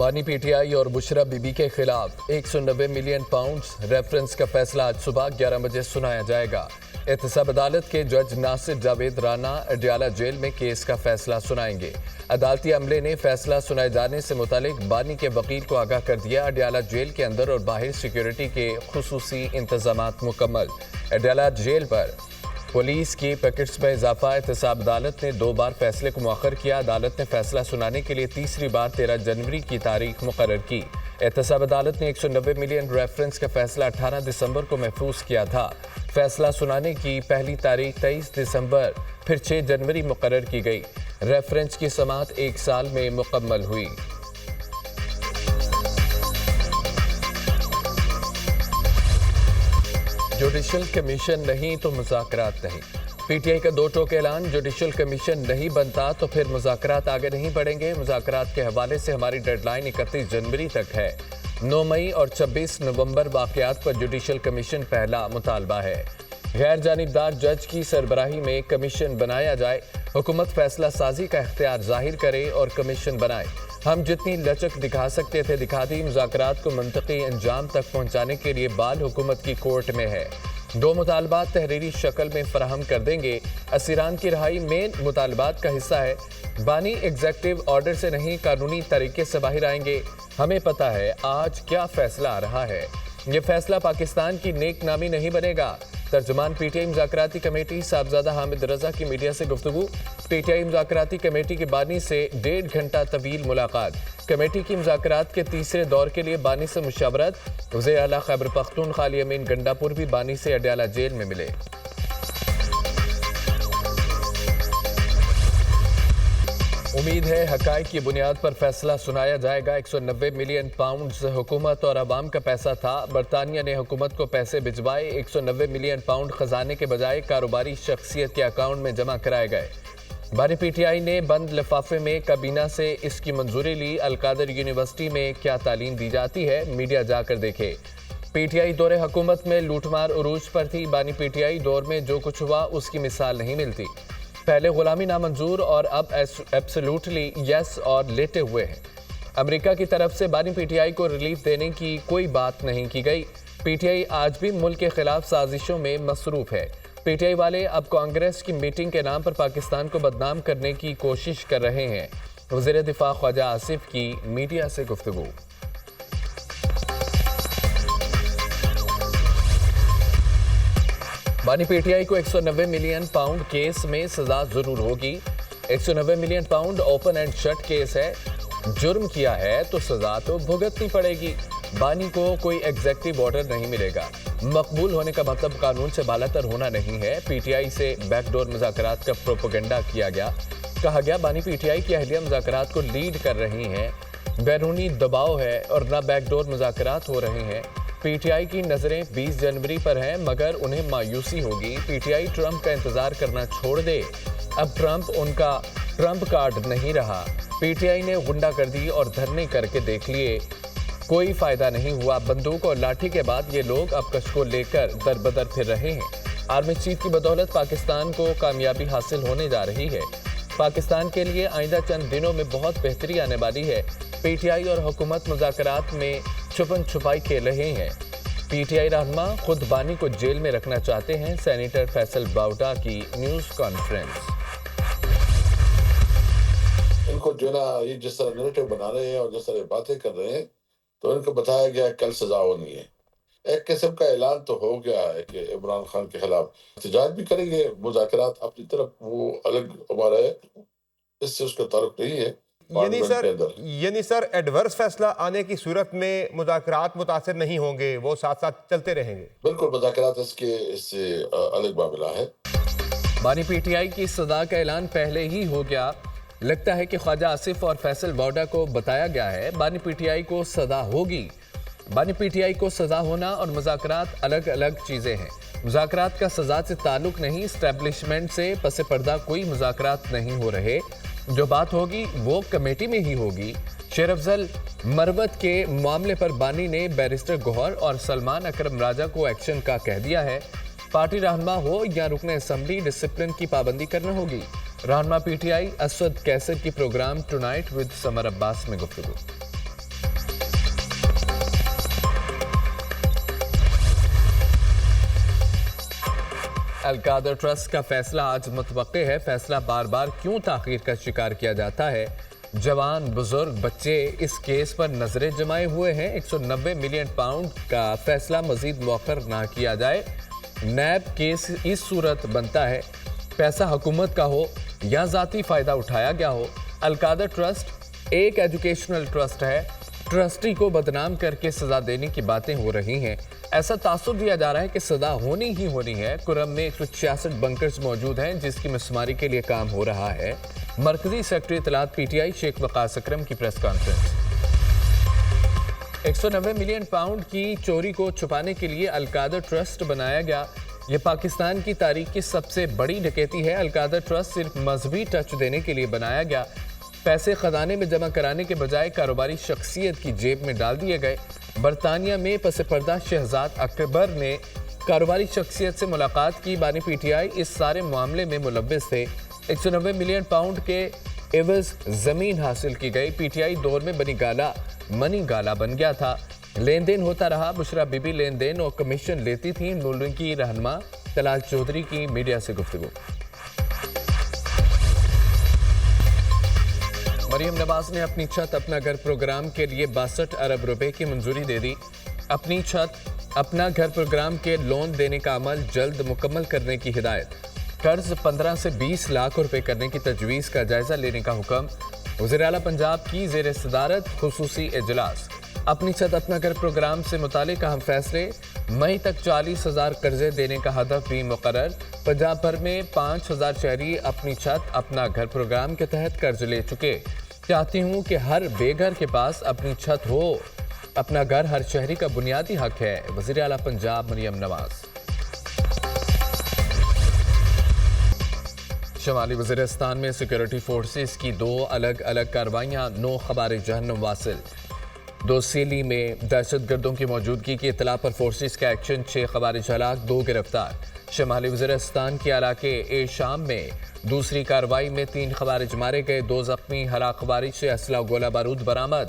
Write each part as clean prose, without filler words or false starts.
बानी पीटीआई और बुशरा बीबी के खिलाफ 190 मिलियन पाउंड्स रेफरेंस का फैसला आज सुबह 11 बजे सुनाया जाएगा। एहतसाब अदालत के जज नासिर जावेद राना अडयाला जेल में केस का फैसला सुनाएंगे। अदालती अमले ने फैसला सुनाए जाने से मुतालिक बानी के वकील को आगाह कर दिया। अडयाला जेल के अंदर और बाहर सिक्योरिटी के खुसूसी इंतजामात मुकम्मल। अडयाला जेल पर पुलिस की पैकेट्स में इजाफा। एहतसाब अदालत ने 2 बार फैसले को मुअख्खर किया। अदालत ने फैसला सुनाने के लिए तीसरी बार 13 जनवरी की तारीख मुकर्रर की। एहतसाब अदालत ने 190 मिलियन रेफरेंस का फैसला 18 दिसंबर को महफूज किया था। फैसला सुनाने की पहली तारीख 23 दिसंबर फिर 6 जनवरी मुकर्रर की गई। रेफरेंस की समाअत 1 साल में मुकम्मल हुई। जुडिशल कमीशन नहीं तो मुज़ाकरात नहीं। पीटीआई का 2 टोक ऐलान। जुडिशल कमीशन नहीं बनता तो फिर मुज़ाकरात आगे नहीं बढ़ेंगे। मुज़ाकरात के हवाले से हमारी डेडलाइन 31 जनवरी तक है। 9 मई और 26 नवंबर वाक़यात पर जुडिशल कमीशन पहला मुतालबा है। गैर जानिबदार जज की सरबराही में कमीशन बनाया जाए। हुकूमत फैसला साजी का इख्तियार जाहिर करे और कमीशन बनाए। हम जितनी लचक दिखा सकते थे दिखा दी। मुज़ाकरात को मंतकी अंजाम तक पहुँचाने के लिए बाल हुकूमत की कोर्ट में है। 2 मुतालबात तहरीरी शक्ल में फराहम कर देंगे। असीरान की रहाई मेन मुतालबात का हिस्सा है। बानी एग्जेक्टिव ऑर्डर से नहीं कानूनी तरीके से बाहर आएंगे। हमें पता है आज क्या फैसला आ रहा है। ये फैसला पाकिस्तान की नेक नामी नहीं बनेगा। तर्जुमान पीटीआई मुज़ाकराती कमेटी साहबजादा हामिद रजा की मीडिया से गुफ्तगू। पीटीआई मुज़ाकराती कमेटी के बानी से 1.5 घंटा तवील मुलाकात। कमेटी की मुज़ाकरात के तीसरे दौर के लिए बानी से मुशावरत। वज़ीर आला खैबर पख्तूनख्वा अली अमीन गंडापुर भी बानी से अडयाला जेल में मिले। उम्मीद है हकाइक की बुनियाद पर फैसला सुनाया जाएगा। 190 मिलियन पाउंड्स हुकूमत और अवाम का पैसा था। बरतानिया ने हुकूमत को पैसे भिजवाए। 190 मिलियन पाउंड खजाने के बजाय कारोबारी शख्सियत के अकाउंट में जमा कराए गए। बानी पीटीआई ने बंद लिफाफे में काबीना से इसकी मंजूरी ली। अलकादर यूनिवर्सिटी में क्या तालीम दी जाती है, मीडिया जाकर देखे। पीटीआई दौरे हुकूमत में लूटमार उरूज पर थी। बानी पीटीआई दौर में जो कुछ हुआ उसकी मिसाल नहीं मिलती। पहले गुलामी नामंजूर और अब एब्सोल्युटली यस और लेटे हुए हैं। अमेरिका की तरफ से बानी पीटीआई को रिलीफ देने की कोई बात नहीं की गई। पीटीआई आज भी मुल्क के खिलाफ साजिशों में मसरूफ है। पीटीआई वाले अब कांग्रेस की मीटिंग के नाम पर पाकिस्तान को बदनाम करने की कोशिश कर रहे हैं। वज़ीर दिफा ख्वाजा आसिफ की मीडिया से गुफ्तगू। बानी पीटीआई को 190 मिलियन पाउंड केस में सजा जरूर होगी। 190 million pound open and shut case है। जुर्म किया है तो सजा तो भुगतनी पड़ेगी। बानी को कोई एग्जेक्टिव ऑर्डर नहीं मिलेगा। मकबूल होने का मतलब कानून से बालातर होना नहीं है। पीटीआई से बैकडोर मुज़ाकरात का प्रोपेगेंडा किया गया। कहा गया बानी पीटीआई की अहलिया मुज़ाकरात को लीड कर रही हैं। बैरूनी दबाव है और न बैकडोर मुज़ाकरात हो रहे हैं। पीटीआई की नज़रें 20 जनवरी पर हैं मगर उन्हें मायूसी होगी। पीटीआई ट्रंप का इंतजार करना छोड़ दे। अब ट्रंप उनका ट्रंप कार्ड नहीं रहा। पीटीआई ने गुंडागर्दी और धरने करके देख लिए, कोई फायदा नहीं हुआ। बंदूक और लाठी के बाद ये लोग अब कशको लेकर दरबदर फिर रहे हैं। आर्मी चीफ की बदौलत पाकिस्तान को कामयाबी हासिल होने जा रही है। पाकिस्तान के लिए आइंदा चंद दिनों में बहुत बेहतरी आने वाली है। पीटीआई और हुकूमत मुज़ाकरात में छुपन छुपाई खेल रहे हैं। पीटीआई रहनुमा खुद बानी को जेल में रखना चाहते हैं। सेनेटर फैसल बाउटा की न्यूज़ कॉन्फ्रेंस। इनको जो ना ये जिस तरह नैरेटिव बना रहे हैं और जिस तरह बातें कर रहे हैं तो इनको बताया गया कल सजा होनी है। एक किस्म का ऐलान तो हो गया है कि इमरान खान के खिलाफ एहतजाज भी करेंगे। मुज़ाकरात अपनी तरफ वो अलग हमारा है, इससे उसका ताल्लुक नहीं है। यानी सर एडवर्स फैसला आने की सूरत में मुज़ाकरात मुतासिर नहीं होंगे, वो साथ साथ चलते रहेंगे। बिल्कुल, मुज़ाकरात इससे अलग मामला है। बानी पीटीआई की सजा का ऐलान पहले ही हो गया। लगता है कि ख्वाजा आसिफ और फैसल बाउडा को बताया गया है बानी पीटीआई को सजा होगी। बानी पीटीआई को सजा होना और मुज़ाकरात अलग अलग चीज़ें हैं। मुज़ाकरात का सजा से ताल्लुक नहीं, इस्टेब्लिशमेंट से पसे पर्दा कोई मुज़ाकरात नहीं हो रहे। जो बात होगी वो कमेटी में ही होगी। शेर अफजल मरवत के मामले पर बानी ने बैरिस्टर गौहर और सलमान अकरम राजा को एक्शन का कह दिया है। पार्टी रहनुमा हो या रुकने असम्बली, डिसिप्लिन की पाबंदी करना होगी। रहनुमा पीटीआई असद कैसर की programme tonight with Samar Abbas में गुफ्तगू। القادر ٹرسٹ کا فیصلہ آج متوقع ہے. فیصلہ بار بار کیوں تاخیر کا شکار کیا جاتا ہے؟ جوان بزرگ بچے اس کیس پر نظریں جمائے ہوئے ہیں. 190 ملین پاؤنڈ کا فیصلہ مزید مؤخر نہ کیا جائے. نیب کیس اس صورت بنتا ہے پیسہ حکومت کا ہو یا ذاتی فائدہ اٹھایا گیا ہو. القادر ٹرسٹ ایک ایجوکیشنل ٹرسٹ ہے. ٹرسٹی کو بدنام کر کے سزا دینے کی باتیں ہو رہی ہیں. ایسا تاثر دیا جا رہا ہے کہ سزا ہونی ہی ہونی ہے. کرم میں 166 بنکرز موجود ہیں جس کی مسماری کے لیے کام ہو رہا ہے. مرکزی سیکرٹری اطلاعات پی ٹی آئی شیخ وقاص اکرم کی پریس کانفرنس. 190 ملین پاؤنڈ کی چوری کو چھپانے کے لیے القادر ٹرسٹ بنایا گیا. یہ پاکستان کی تاریخ کی سب سے بڑی ڈکیتی ہے. القادر ٹرسٹ صرف مذہبی ٹچ دینے کے لیے بنایا گیا. پیسے خزانے میں جمع کرانے کے بجائے کاروباری شخصیت کی جیب میں ڈال دیے گئے. برطانیہ میں پس پردہ شہزاد اکبر نے کاروباری شخصیت سے ملاقات کی. بانی پی ٹی آئی اس سارے معاملے میں ملوث تھے. 190 ملین پاؤنڈ کے عوض زمین حاصل کی گئی. پی ٹی آئی دور میں بنی گالا منی گالا بن گیا تھا. لین دین ہوتا رہا. بشرا بی بی لین دین اور کمیشن لیتی تھیں. ملک کی رہنما طلال چودھری کی میڈیا سے گفتگو. مریم نواز نے اپنی چھت اپنا گھر پروگرام کے لیے 62 ارب روپے کی منظوری دے دی. اپنی چھت اپنا گھر پروگرام کے لون دینے کا عمل جلد مکمل کرنے کی ہدایت. قرض 15 سے 20 لاکھ روپے کرنے کی تجویز کا جائزہ لینے کا حکم. وزیر اعلیٰ پنجاب کی زیر صدارت خصوصی اجلاس. اپنی چھت اپنا گھر پروگرام سے متعلق اہم فیصلے. مئی تک 40,000 قرضے دینے کا ہدف بھی مقرر. پنجاب بھر میں 5,000 شہری اپنی چھت اپنا گھر پروگرام کے تحت قرض لے چکے. چاہتی ہوں کہ ہر بے گھر کے پاس اپنی چھت ہو. اپنا گھر ہر شہری کا بنیادی حق ہے. وزیر اعلیٰ پنجاب مریم نواز. شمالی وزیرستان میں سیکورٹی فورسز کی 2 الگ الگ کارروائیاں. 9 خبر جہنم واصل. دوسیلی میں دہشت گردوں کی موجودگی کی اطلاع پر فورسز کا ایکشن. 6 خوارج ہلاک، 2 گرفتار. شمالی وزیرستان کے علاقے اے شام میں دوسری کارروائی میں 3 خوارج مارے گئے، 2 زخمی. ہلاک خوارج سے اسلحہ گولہ بارود برآمد.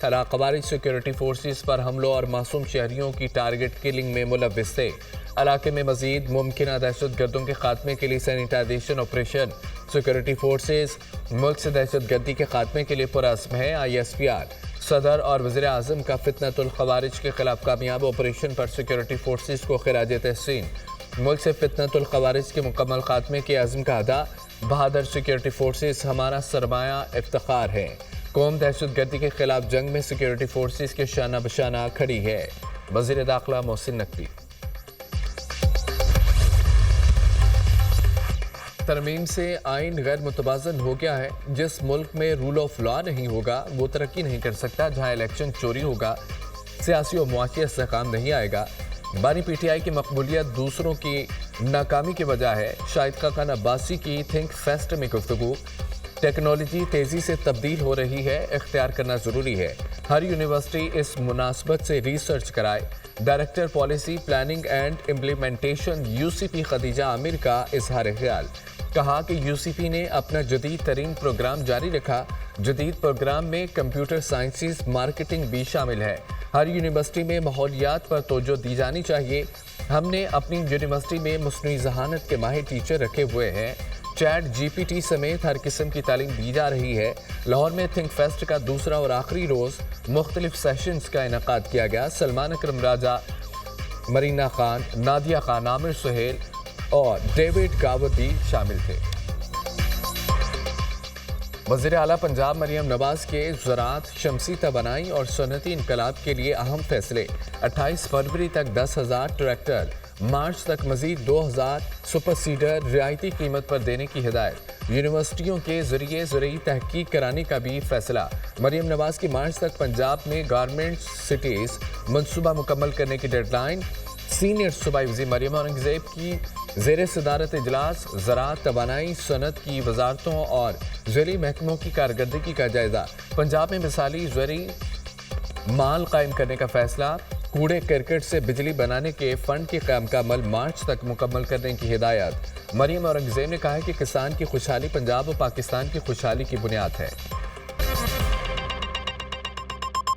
ہلاک خوارج سیکورٹی فورسز پر حملوں اور معصوم شہریوں کی ٹارگٹ کلنگ میں ملوث تھے. علاقے میں مزید ممکنہ دہشت گردوں کے خاتمے کے لیے سینیٹائزیشن آپریشن. سیکورٹی فورسز ملک سے دہشت گردی کے خاتمے کے لیے پرعزم ہے. ISPR صدر اور وزیر اعظم کا فتنۃ الخوارج کے خلاف کامیاب آپریشن پر سیکورٹی فورسز کو خراج تحسین. ملک سے فتنۃ الخوارج کے مکمل خاتمے کے عزم کا ادا. بہادر سیکورٹی فورسز ہمارا سرمایہ افتخار ہے. قوم دہشت گردی کے خلاف جنگ میں سیکورٹی فورسز کے شانہ بشانہ کھڑی ہے. وزیر داخلہ محسن نقوی. ترمیم سے آئین غیر متوازن ہو گیا ہے. جس ملک میں رول آف لا نہیں ہوگا وہ ترقی نہیں کر سکتا. جہاں الیکشن چوری ہوگا سیاسی و معاشی استحکام نہیں آئے گا. بانی پی ٹی آئی کی مقبولیت دوسروں کی ناکامی کی وجہ ہے. شاہد خاقان عباسی کی تھنک فیسٹ میں گفتگو. ٹیکنالوجی تیزی سے تبدیل ہو رہی ہے، اختیار کرنا ضروری ہے. ہر یونیورسٹی اس مناسبت سے ریسرچ کرائے. Director policy planning and implementation UCP Khadija Amir کا اظہار خیال. کہا کہ UCP نے اپنا جدید ترین پروگرام جاری رکھا. جدید پروگرام میں کمپیوٹر سائنسز مارکیٹنگ بھی شامل ہے. ہر یونیورسٹی میں ماحولیات پر توجہ دی جانی چاہیے. ہم نے اپنی یونیورسٹی میں مصنوعی ذہانت کے ماہر ٹیچر رکھے ہوئے ہیں. چیٹ GPT سمیت ہر قسم کی تعلیم دی جا رہی ہے. لاہور میں تھنک فیسٹ کا دوسرا اور آخری روز مختلف سیشنز کا انعقاد کیا گیا. سلمان اکرم راجہ، مرینا خان، نادیہ خان، عامر سہیل اور ڈیوڈ کاور بھی شامل تھے. وزیر اعلیٰ پنجاب مریم نواز کے زراعت، شمسی توانائی اور صنعتی انقلاب کے لیے اہم فیصلے. 28 فروری تک 10,000 ٹریکٹر، مارچ تک مزید 2,000 سپر سیڈر رعایتی قیمت پر دینے کی ہدایت. یونیورسٹیوں کے ذریعے زرعی تحقیق کرانے کا بھی فیصلہ. مریم نواز کی مارچ تک پنجاب میں گارمنٹ سٹیز منصوبہ مکمل کرنے کی ڈیڈ لائن. سینئر صوبائی وزیر مریم اورنگزیب کی زیر صدارت اجلاس. زراعت، توانائی، صنعت کی وزارتوں اور ذیلی محکموں کی کارکردگی کا جائزہ. پنجاب میں مثالی زرعی مال قائم کرنے کا فیصلہ. کوڑے کرکٹ سے بجلی بنانے کے فنڈ کے قیام کا عمل مارچ تک مکمل کرنے کی ہدایت. مریم اورنگزیب نے کہا کہ کسان کی خوشحالی پنجاب و پاکستان کی خوشحالی کی بنیاد ہے.